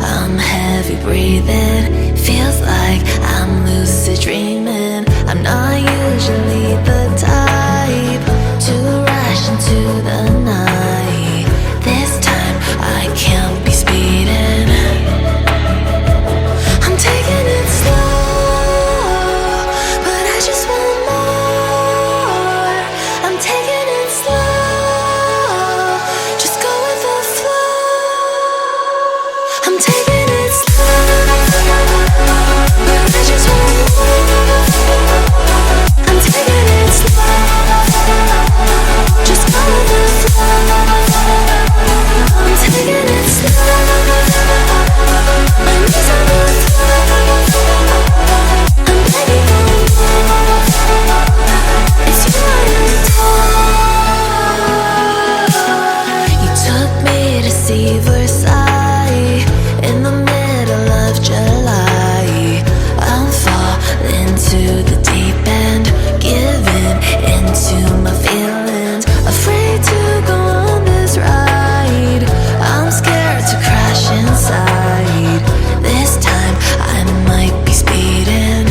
I'm heavy breathing, feels like I'm lucid dreaming. I'm not usually the type to rush into the night. This time I can't be speeding. I'm taking it slow, but I just want more. I'm taking it slow, just go with the flow. I'm taking it slow, but I just want more. I'm taking it slow, just go with the flow. I'm taking it slow, my knees on the floor. I'm begging for more. It's you I adore. You took me to see Versailles in the middle of July. I'm falling to the deep end, giving into my feelings, afraid to go on this ride. I'm scared to crash inside. This time I might be speeding.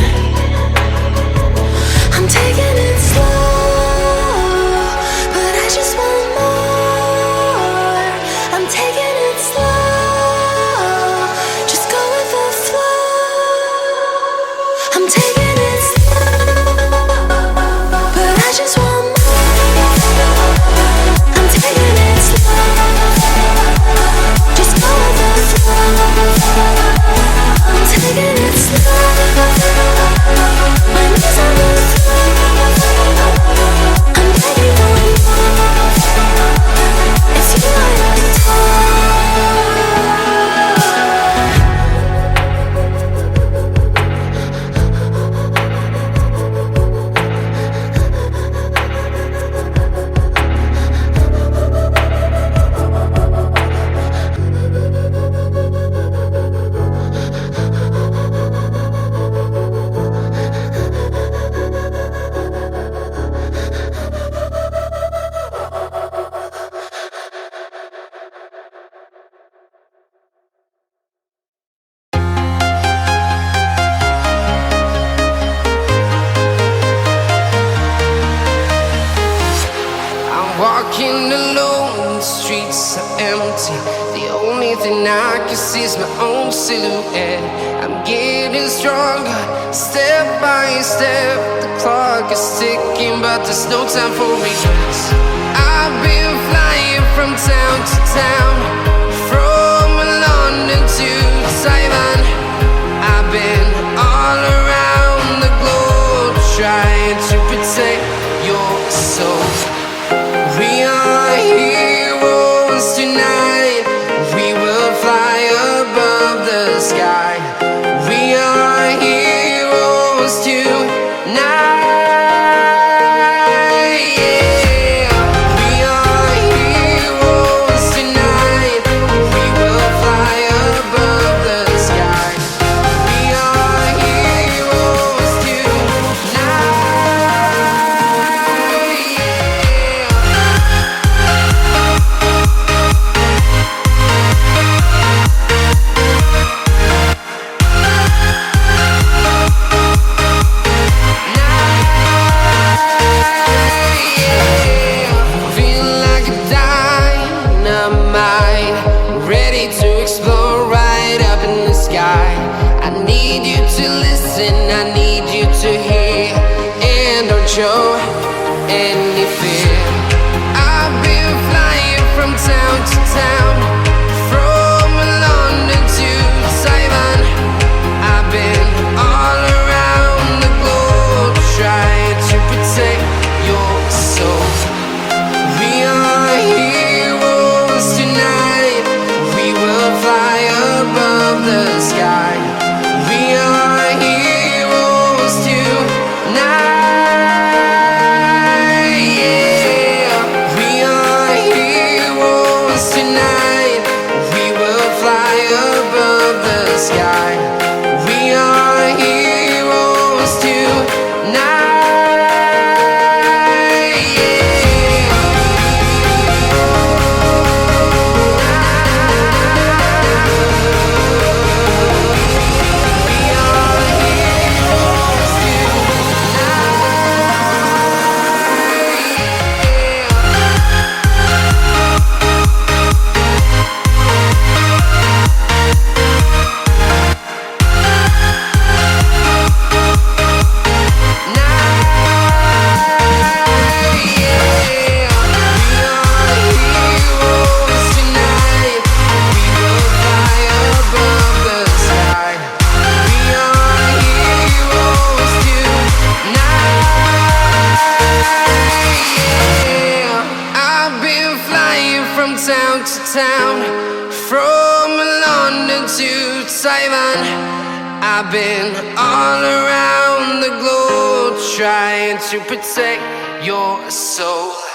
I'm taking it slow, but I just want more. I'm taking it slow, just go with the flow. I'm taking it slow, but I just want more. I'm taking it slow, just go with the flow. I'm taking it slow, my knees on the floor. I'm begging for more. It's you I Walking alone, the streets are empty. The only thing I can see is my own silhouette. I'm getting stronger, step by step. The clock is ticking, but there's no time for regrets. I've been flying from town to town, from London to Taiwan. I've been all around the globe, trying to protect your soul. We are heroes tonight. We will fly above the sky. We are heroes tonight. Yeah. We are heroes tonight. We will fly above the sky. We are heroes tonight. Show any fear. I've been flying from town to town, from London to Taiwan. I've been all around the globe, trying to protect your soul. We are heroes tonight. We will fly above the sky. We are heroes. town to town, from London to Taiwan. I've been all around the globe trying to protect your soul.